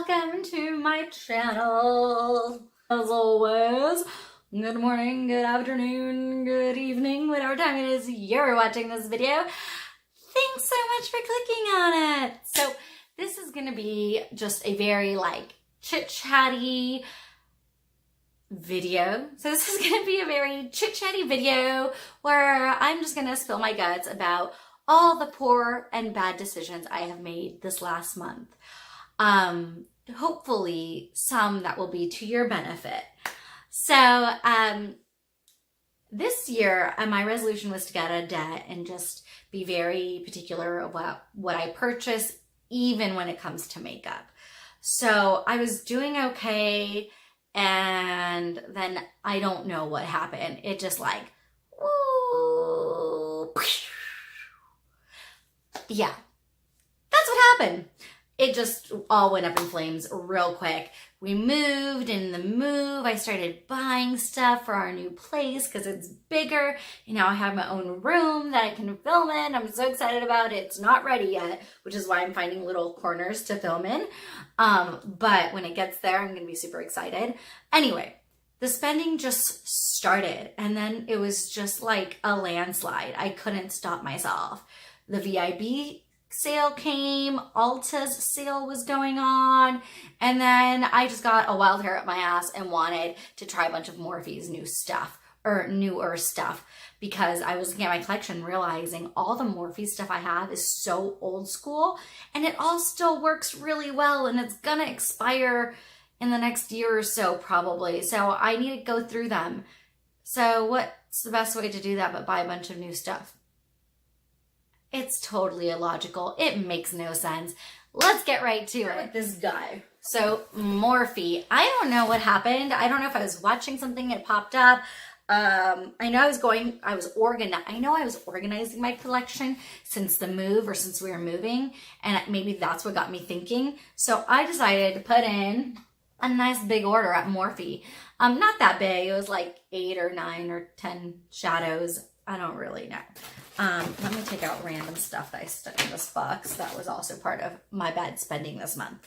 welcome to my channel. As always, good morning, good afternoon, good evening, whatever time it is you're watching this video. Thanks so much for clicking on it. So this is gonna be just a very chit-chatty video. So this is gonna be a very chit-chatty video where I'm just gonna spill my guts about all the poor and bad decisions I have made this last month. Hopefully some that will be to your benefit. So this year my resolution was to get out of debt and just be very particular about what I purchase, even when it comes to makeup. So I was doing okay, and then I don't know what happened. It just yeah, that's what happened. It just all went up in flames real quick. We moved, and in the move, I started buying stuff for our new place because it's bigger. And now I have my own room that I can film in. I'm so excited about it. It's not ready yet, which is why I'm finding little corners to film in. But when it gets there, I'm going to be super excited. Anyway, the spending just started, and then it was just like a landslide. I couldn't stop myself. The VIB sale came, Ulta's sale was going on, and then I just got a wild hair up my ass and wanted to try a bunch of Morphe's new stuff, or newer stuff, because I was looking at my collection realizing all the Morphe stuff I have is so old school, and it all still works really well, and it's gonna expire in the next year or so probably, so I need to go through them. So what's the best way to do that but buy a bunch of new stuff? It's totally illogical. It makes no sense. Let's get right to it. This guy. So Morphe. I don't know what happened. I don't know if I was watching something, it popped up. I know I was organizing my collection since the move, or since we were moving, and maybe that's what got me thinking. So I decided to put in a nice big order at Morphe. Not that big. It was like 8 or 9 or 10 shadows. I don't really know. Let me take out random stuff that I stuck in this box. That was also part of my bad spending this month.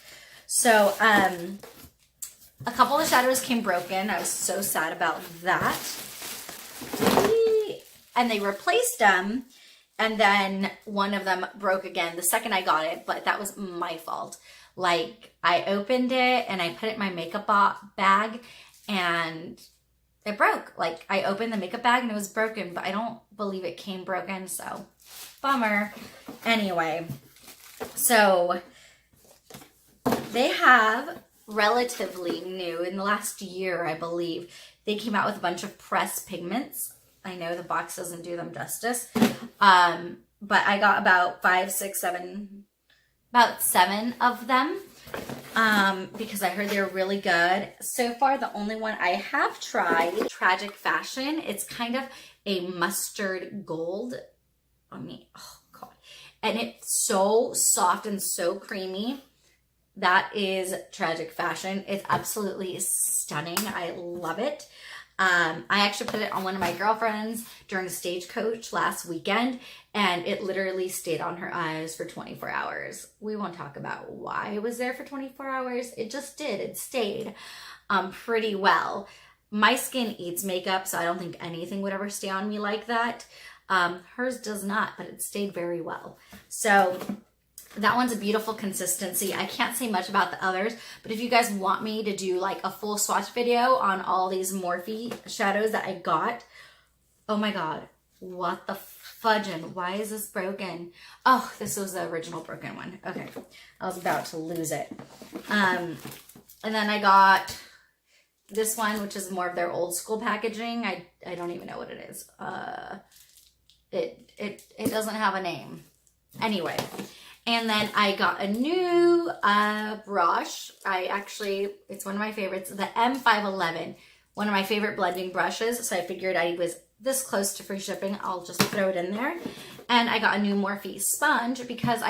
So, a couple of shadows came broken. I was so sad about that. And they replaced them, and then one of them broke again the second I got it, but that was my fault. Like, I opened it and I put it in my makeup bag, and it broke. Like, I opened the makeup bag and it was broken, but I don't believe it came broken, so bummer. Anyway, so they have relatively new, in the last year, I believe, they came out with a bunch of pressed pigments. I know the box doesn't do them justice, but I got about 7 of them. Because I heard they're really good. So far, the only one I have tried, Tragic Fashion. It's kind of a mustard gold. Oh God. And it's so soft and so creamy. That is Tragic Fashion. It's absolutely stunning. I love it. I actually put it on one of my girlfriends during Stagecoach last weekend, and it literally stayed on her eyes for 24 hours. We won't talk about why it was there for 24 hours. It just did. It stayed pretty well. My skin eats makeup, so I don't think anything would ever stay on me like that. Hers does not, but it stayed very well. So that one's a beautiful consistency. I can't say much about the others, but if you guys want me to do like a full swatch video on all these Morphe shadows that I got, oh my God, what the fudgin'? Why is this broken? Oh, this was the original broken one. Okay, I was about to lose it. And then I got this one, which is more of their old school packaging. I don't even know what it is. It doesn't have a name. Anyway. And then I got a new brush. It's one of my favorites, the M511, one of my favorite blending brushes. So I figured I was this close to free shipping, I'll just throw it in there. And I got a new Morphe sponge because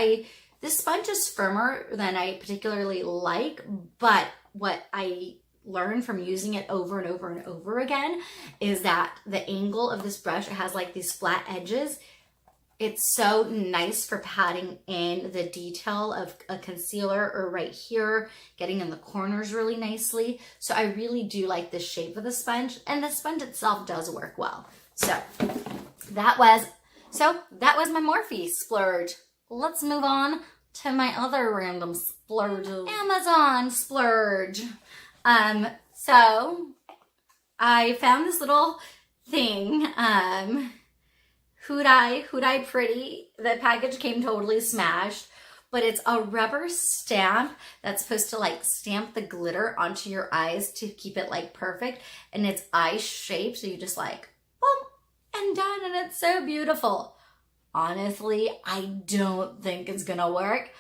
this sponge is firmer than I particularly like, but what I learned from using it over and over and over again is that the angle of this brush, it has like these flat edges, It's so nice for patting in the detail of a concealer or right here, getting in the corners really nicely. So I really do like the shape of the sponge, and the sponge itself does work well. So that was my Morphe splurge. Let's move on to my other random splurges. Amazon splurge. So I found this little thing, Huda Pretty. The package came totally smashed, but it's a rubber stamp that's supposed to like stamp the glitter onto your eyes to keep it like perfect, and it's eye shaped, so you just like boom and done, and it's so beautiful. Honestly, I don't think it's gonna work.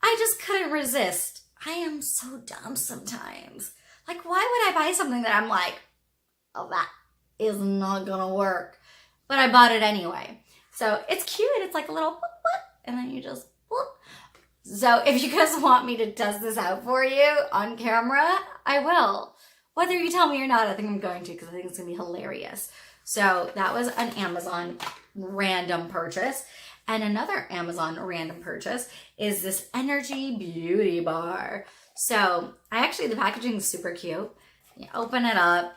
I just couldn't resist. I am so dumb sometimes. Like, why would I buy something that I'm like, oh, that is not gonna work? But I bought it anyway. So it's cute. It's like a little whoop, whoop, and then you just whoop. So if you guys want me to test this out for you on camera, I will. Whether you tell me or not, I think I'm going to, because I think it's gonna be hilarious. So that was an Amazon random purchase. And another Amazon random purchase is this Energy Beauty Bar. So the packaging is super cute. You open it up.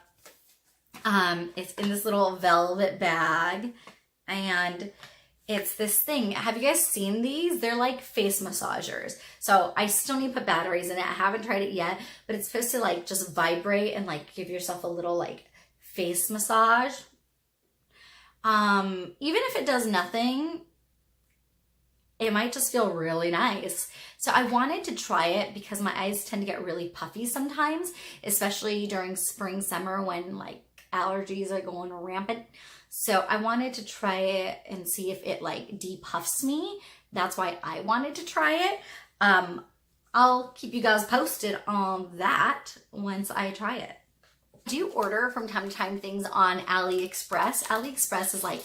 It's in this little velvet bag, and it's this thing. Have you guys seen these? They're like face massagers. So I still need to put batteries in it. I haven't tried it yet, but it's supposed to like just vibrate and like give yourself a little like face massage. Even if it does nothing, it might just feel really nice. So I wanted to try it because my eyes tend to get really puffy sometimes, especially during spring, summer when like allergies are going rampant. So I wanted to try it and see if it like depuffs me. That's why I wanted to try it. I'll keep you guys posted on that once I try it. Do you order from time to time things on AliExpress? AliExpress is like,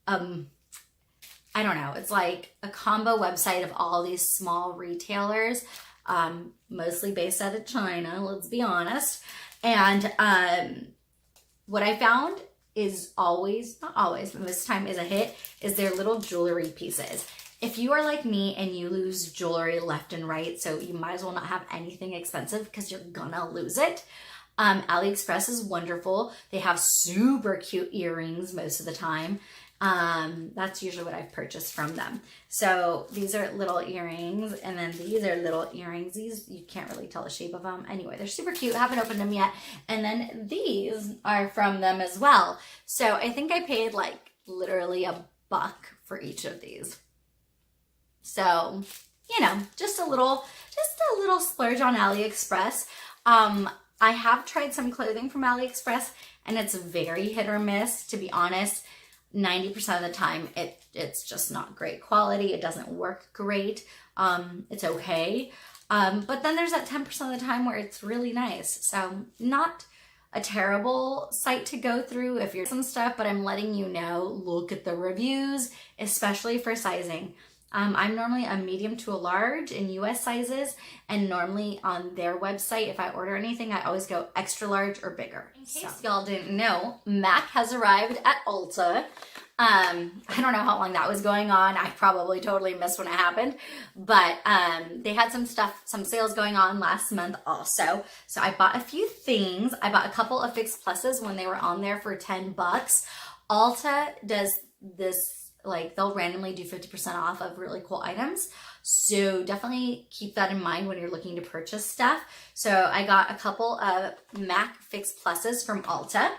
I don't know, it's like a combo website of all these small retailers, mostly based out of China, let's be honest. And what I found is always, not always, but this time is a hit, is their little jewelry pieces. If you are like me and you lose jewelry left and right, so you might as well not have anything expensive because you're gonna lose it. AliExpress is wonderful. They have super cute earrings most of the time. That's usually what I've purchased from them. So these are little earrings, and then these are little earrings. These, you can't really tell the shape of them. Anyway, they're super cute. I haven't opened them yet. And then these are from them as well. So I think I paid like literally $1 for each of these. So, you know, just a little splurge on AliExpress. I have tried some clothing from AliExpress, and it's very hit or miss, to be honest. 90% of the time, it's just not great quality. It doesn't work great. It's okay. But then there's that 10% of the time where it's really nice. So not a terrible site to go through if you're some stuff, but I'm letting you know, look at the reviews, especially for sizing. I'm normally a medium to a large in US sizes, and normally on their website, if I order anything, I always go extra large or bigger. In case y'all didn't know, Mac has arrived at Ulta. I don't know how long that was going on. I probably totally missed when it happened, but they had some sales going on last month also. So I bought a few things. I bought a couple of Fix Pluses when they were on there for $10. Ulta does this, like, they'll randomly do 50% off of really cool items. So definitely keep that in mind when you're looking to purchase stuff. So I got a couple of MAC Fix Pluses from Ulta.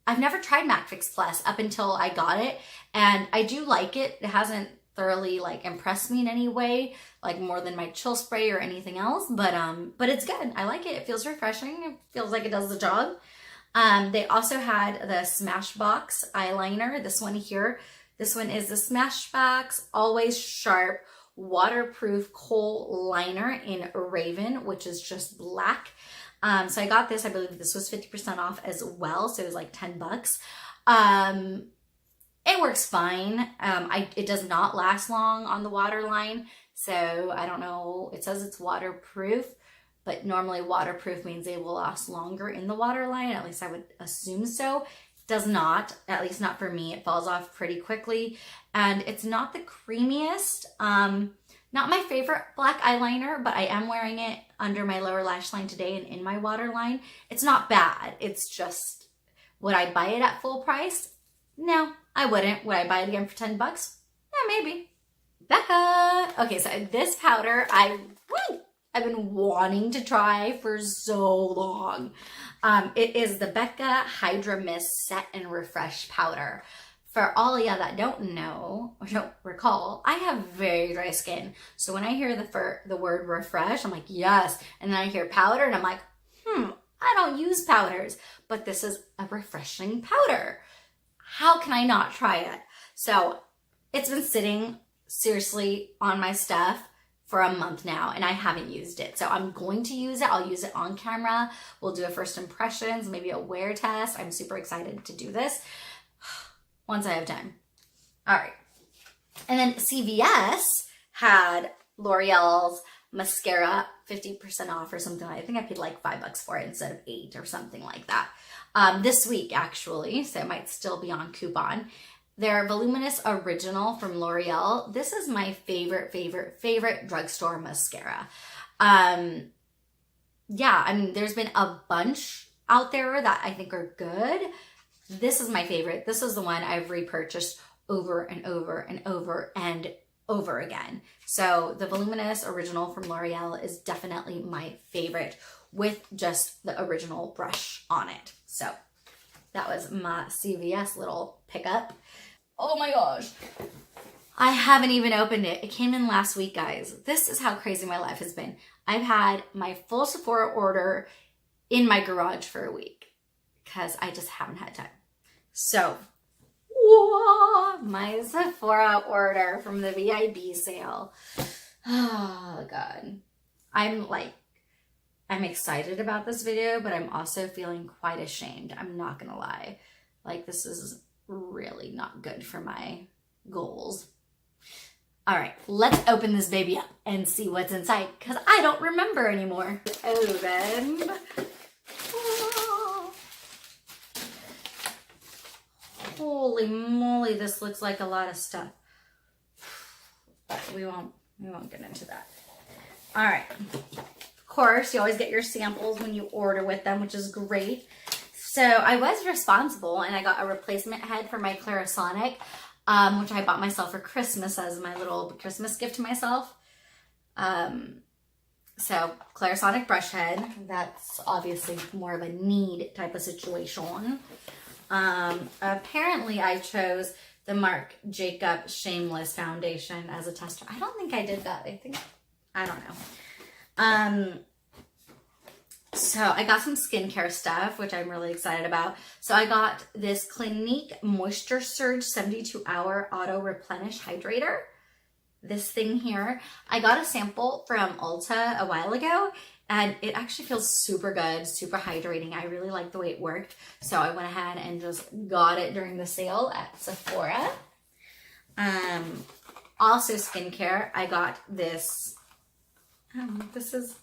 I've never tried MAC Fix Plus up until I got it, and I do like it. It hasn't thoroughly like impressed me in any way, like more than my chill spray or anything else, but it's good. I like it. It feels refreshing. It feels like it does the job. They also had the Smashbox eyeliner. This one here. This one is the Smashbox Always Sharp Waterproof Kohl Liner in Raven, which is just black. So I got this. I believe this was 50% off as well. So it was like $10. It works fine. It does not last long on the waterline. So I don't know. It says it's waterproof, but normally waterproof means they will last longer in the waterline. At least I would assume so. does not, at least not for me. It falls off pretty quickly, and it's not the creamiest. Not my favorite black eyeliner, but I am wearing it under my lower lash line today and in my waterline. It's not bad. It's just, would I buy it at full price? No, I wouldn't. Would I buy it again for 10 bucks? Yeah, maybe. Becca. Okay, so this powder I've been wanting to try for so long. It is the Becca Hydra Mist Set and Refresh Powder. For all of y'all that don't know or don't recall, I have very dry skin. So when I hear the word refresh, I'm like, yes. And then I hear powder and I'm like, I don't use powders, but this is a refreshing powder. How can I not try it? So it's been sitting seriously on my stuff for a month now, and I haven't used it. So I'm going to use it. I'll use it on camera. We'll do a first impressions, maybe a wear test. I'm super excited to do this once I have time. All right. And then CVS had L'Oreal's mascara 50% off or something. I think I paid like $5 for it instead of $8 or something like that. This week actually, so it might still be on coupon. Their Voluminous Original from L'Oreal. This is my favorite drugstore mascara. Yeah, I mean, there's been a bunch out there that I think are good. This is my favorite. This is the one I've repurchased over and over and over and over again. So the Voluminous Original from L'Oreal is definitely my favorite with just the original brush on it. So that was my CVS little pickup. Oh my gosh. I haven't even opened it. It came in last week, guys. This is how crazy my life has been. I've had my full Sephora order in my garage for a week because I just haven't had time. So, whoa, my Sephora order from the VIB sale. Oh God. I'm excited about this video, but I'm also feeling quite ashamed. I'm not gonna lie. Like, this is really not good for my goals. All right, let's open this baby up and see what's inside because I don't remember anymore. Open. Oh. Holy moly, this looks like a lot of stuff. But we won't get into that. All right. Of course, you always get your samples when you order with them, which is great. So I was responsible and I got a replacement head for my Clarisonic, which I bought myself for Christmas as my little Christmas gift to myself. So Clarisonic brush head, that's obviously more of a need type of situation. Apparently I chose the Marc Jacobs Shameless Foundation as a tester. I don't think I did that. I don't know. So I got some skincare stuff, which I'm really excited about. So I got this Clinique Moisture Surge 72-hour Auto Replenish Hydrator. This thing here. I got a sample from Ulta a while ago, and it actually feels super good, super hydrating. I really like the way it worked. So I went ahead and just got it during the sale at Sephora. Also skincare, I got this. This is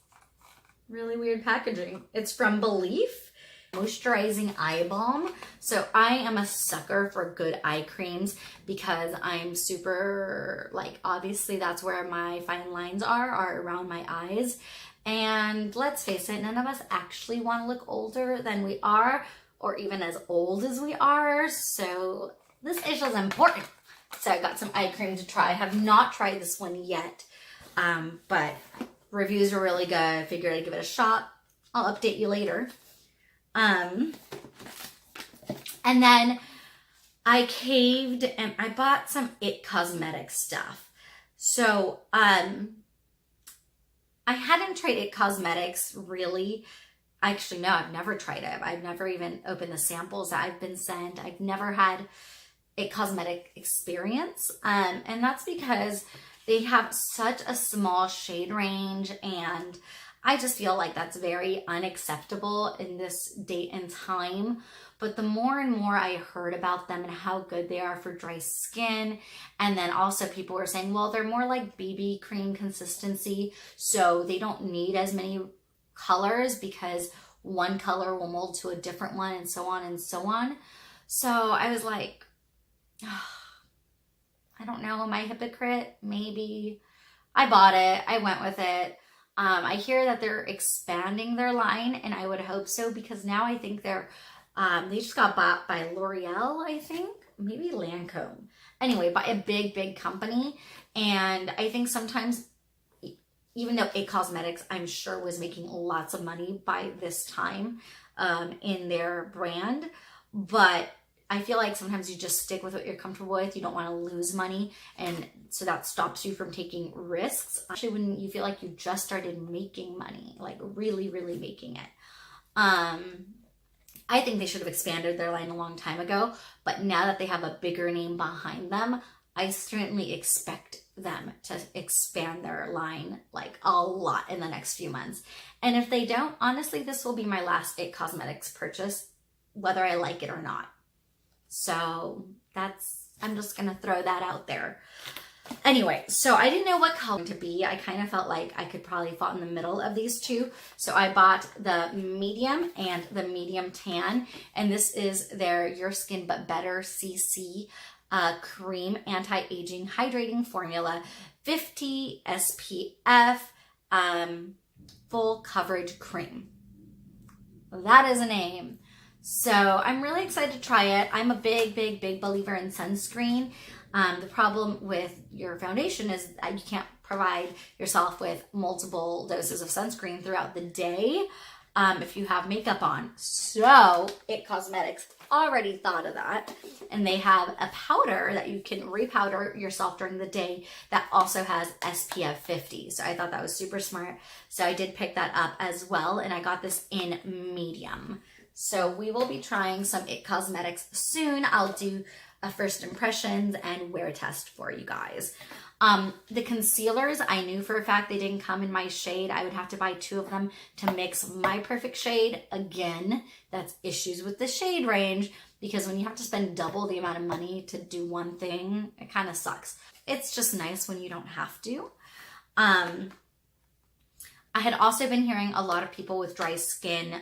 really weird packaging. It's from Belief Moisturizing Eye Balm. So I am a sucker for good eye creams because I'm super, like, obviously that's where my fine lines are around my eyes. And let's face it, none of us actually want to look older than we are or even as old as we are. So this issue is important. So I got some eye cream to try. I have not tried this one yet, but reviews are really good. I figured I'd give it a shot. I'll update you later. And then I caved and I bought some IT Cosmetics stuff. So, I hadn't tried IT Cosmetics really. Actually, no, I've never tried it. I've never even opened the samples that I've been sent. I've never had IT Cosmetic experience. And that's because they have such a small shade range, and I just feel like that's very unacceptable in this date and time. But the more and more I heard about them and how good they are for dry skin, and then also people were saying, well, they're more like BB cream consistency, so they don't need as many colors because one color will mold to a different one, and so on and so on. So I was like, I don't know, am I a hypocrite? Maybe. I bought it. I went with it. I hear that they're expanding their line, and I would hope so, because now I think they just got bought by L'Oreal, I think. Maybe Lancome. Anyway, by a big, big company. And I think sometimes, even though It Cosmetics, I'm sure, was making lots of money by this time in their brand, but I feel like sometimes you just stick with what you're comfortable with. You don't want to lose money, and so that stops you from taking risks, especially when you feel like you just started making money, like really, really making it. I think they should have expanded their line a long time ago, but now that they have a bigger name behind them, I certainly expect them to expand their line like a lot in the next few months. And if they don't, honestly, this will be my last It Cosmetics purchase, whether I like it or not. So I'm just going to throw that out there. Anyway, so I didn't know what color to be. I kind of felt like I could probably fall in the middle of these two. So I bought the medium and the medium tan. And this is their Your Skin But Better CC cream anti-aging hydrating formula, 50 SPF, full coverage cream. That is a name. So I'm really excited to try it. I'm a big, big, big believer in sunscreen. The problem with your foundation is that you can't provide yourself with multiple doses of sunscreen throughout the day if you have makeup on. So It Cosmetics already thought of that. And they have a powder that you can repowder yourself during the day that also has SPF 50. So I thought that was super smart. So I did pick that up as well. And I got this in medium. So we will be trying some It Cosmetics soon. I'll do a first impressions and wear test for you guys. The concealers, I knew for a fact they didn't come in my shade. I would have to buy 2 of them to mix my perfect shade. Again, that's issues with the shade range, because when you have to spend double the amount of money to do one thing, it kind of sucks. It's just nice when you don't have to. I had also been hearing a lot of people with dry skin,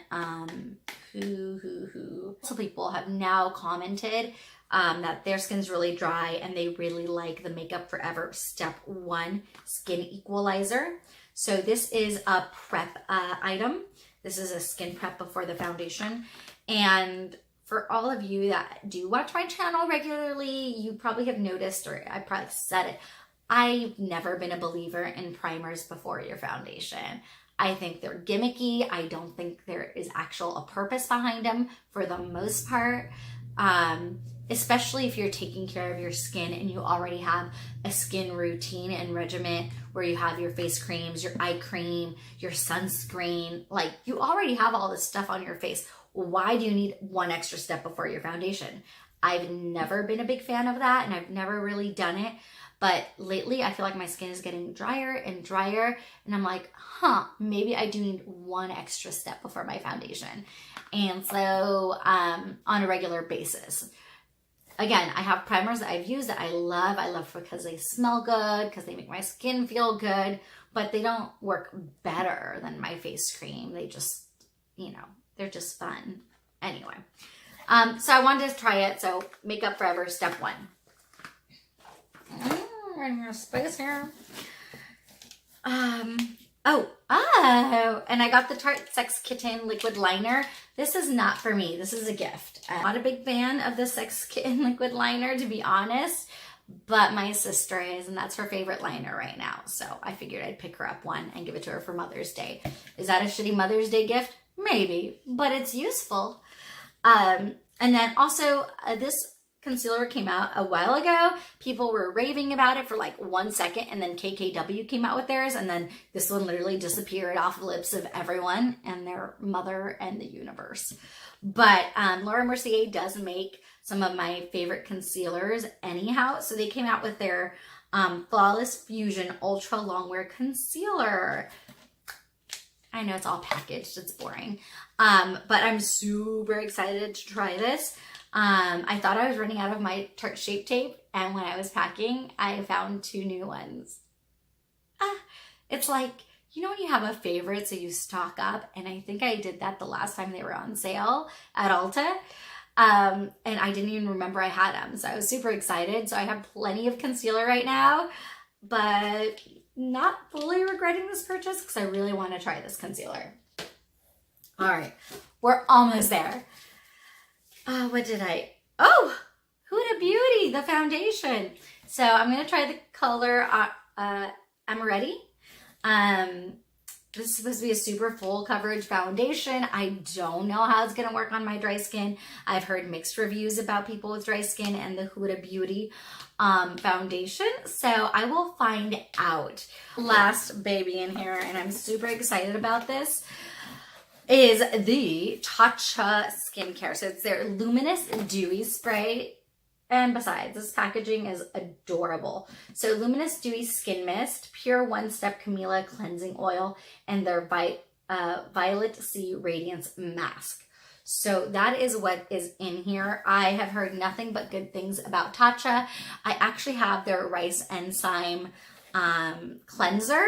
some people have now commented that their skin's really dry and they really like the Makeup Forever Step 1 Skin Equalizer. So this is a prep item. This is a skin prep before the foundation. And for all of you that do watch my channel regularly, you probably have noticed, or I probably said it, I've never been a believer in primers before your foundation. I think they're gimmicky. I don't think there is actual a purpose behind them for the most part. Especially if you're taking care of your skin and you already have a skin routine and regimen where you have your face creams, your eye cream, your sunscreen, like you already have all this stuff on your face. Why do you need one extra step before your foundation? I've never been a big fan of that, and I've never really done it. But lately I feel like my skin is getting drier and drier, and I'm like, maybe I do need one extra step before my foundation. And so on a regular basis. Again, I have primers that I've used that I love. I love because they smell good, because they make my skin feel good, but they don't work better than my face cream. They just, they're just fun. Anyway, so I wanted to try it. So Makeup Forever Step 1. Running out of space here. And I got the Tarte Sex Kitten liquid liner. This is not for me. This is a gift. I'm not a big fan of the Sex Kitten liquid liner, to be honest, but my sister is, and that's her favorite liner right now. So I figured I'd pick her up one and give it to her for Mother's Day. Is that a shitty Mother's Day gift? Maybe, but it's useful. And then also this concealer came out a while ago. People were raving about it for like 1 second, and then KKW came out with theirs, and then this one literally disappeared off the lips of everyone and their mother and the universe. But Laura Mercier does make some of my favorite concealers anyhow. So they came out with their Flawless Fusion Ultra Longwear Concealer. I know it's all packaged, it's boring. But I'm super excited to try this. I thought I was running out of my Tarte Shape Tape, and when I was packing, I found 2 new ones. It's like, when you have a favorite, so you stock up, and I think I did that the last time they were on sale at Ulta. And I didn't even remember I had them. So I was super excited. So I have plenty of concealer right now, but not fully regretting this purchase because I really want to try this concealer. All right, we're almost there. What did I? Oh, Huda Beauty, the foundation. So I'm going to try the color Amaretti. This is supposed to be a super full coverage foundation. I don't know how it's going to work on my dry skin. I've heard mixed reviews about people with dry skin and the Huda Beauty foundation. So I will find out. Last baby in here, and I'm super excited about this, is the Tatcha skincare. So it's their Luminous Dewy Spray. And besides, this packaging is adorable. So Luminous Dewy Skin Mist, Pure One Step Camilla Cleansing Oil, and their Violet Sea Radiance Mask. So that is what is in here. I have heard nothing but good things about Tatcha. I actually have their Rice Enzyme cleanser,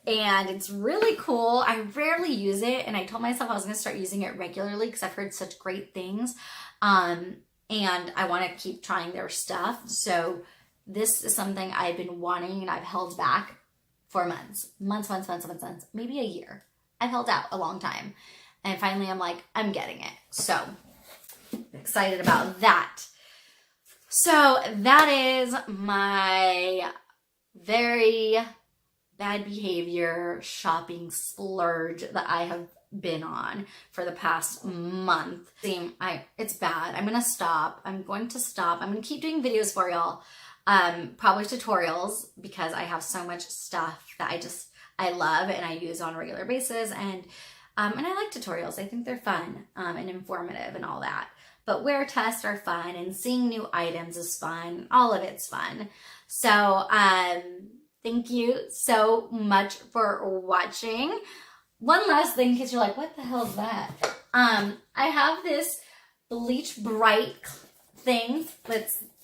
and it's really cool. I rarely use it, and I told myself I was going to start using it regularly because I've heard such great things. And I want to keep trying their stuff. So this is something I've been wanting and I've held back for months, maybe a year. I've held out a long time. And finally I'm like, I'm getting it. So excited about that. So that is my very bad behavior shopping splurge that I have been on for the past month. It's bad. I'm gonna stop. I'm going to keep doing videos for y'all. Probably tutorials, because I have so much stuff that I love and I use on a regular basis, and I like tutorials. I think they're fun and informative and all that. But wear tests are fun, and seeing new items is fun. All of it's fun. So thank you so much for watching. One last thing, in case you're like, what the hell is that? I have this Bleach Bright thing.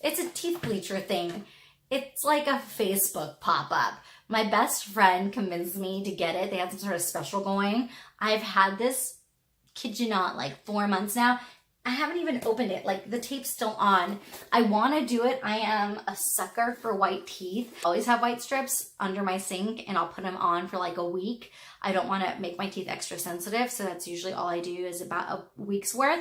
It's a teeth bleacher thing. It's like a Facebook pop-up. My best friend convinced me to get it. They had some sort of special going. I've had this, kid you not, like 4 months now. I haven't even opened it. Like, the tape's still on. I want to do it. I am a sucker for white teeth. I always have white strips under my sink, and I'll put them on for like a week. I don't want to make my teeth extra sensitive, so that's usually all I do is about a week's worth.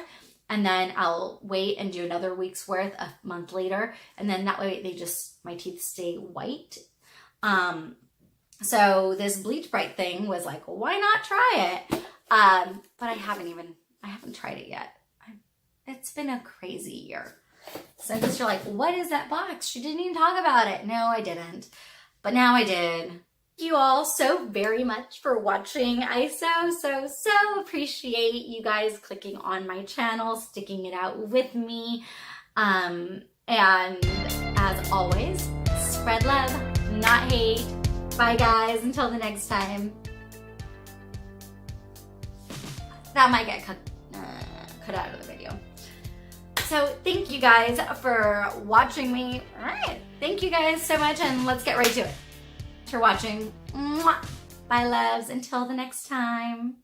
And then I'll wait and do another week's worth a month later. And then that way my teeth stay white. So this Bleach Bright thing was like, why not try it? But I haven't tried it yet. It's been a crazy year. So I guess you're like, what is that box? She didn't even talk about it. No, I didn't. But now I did. Thank you all so very much for watching. I so appreciate you guys clicking on my channel, sticking it out with me. And as always, spread love, not hate. Bye guys, until the next time. That might get cut out of the video. So thank you guys for watching me. All right, thank you guys so much, and let's get right to it. Thanks for watching. Mwah. Bye loves, until the next time.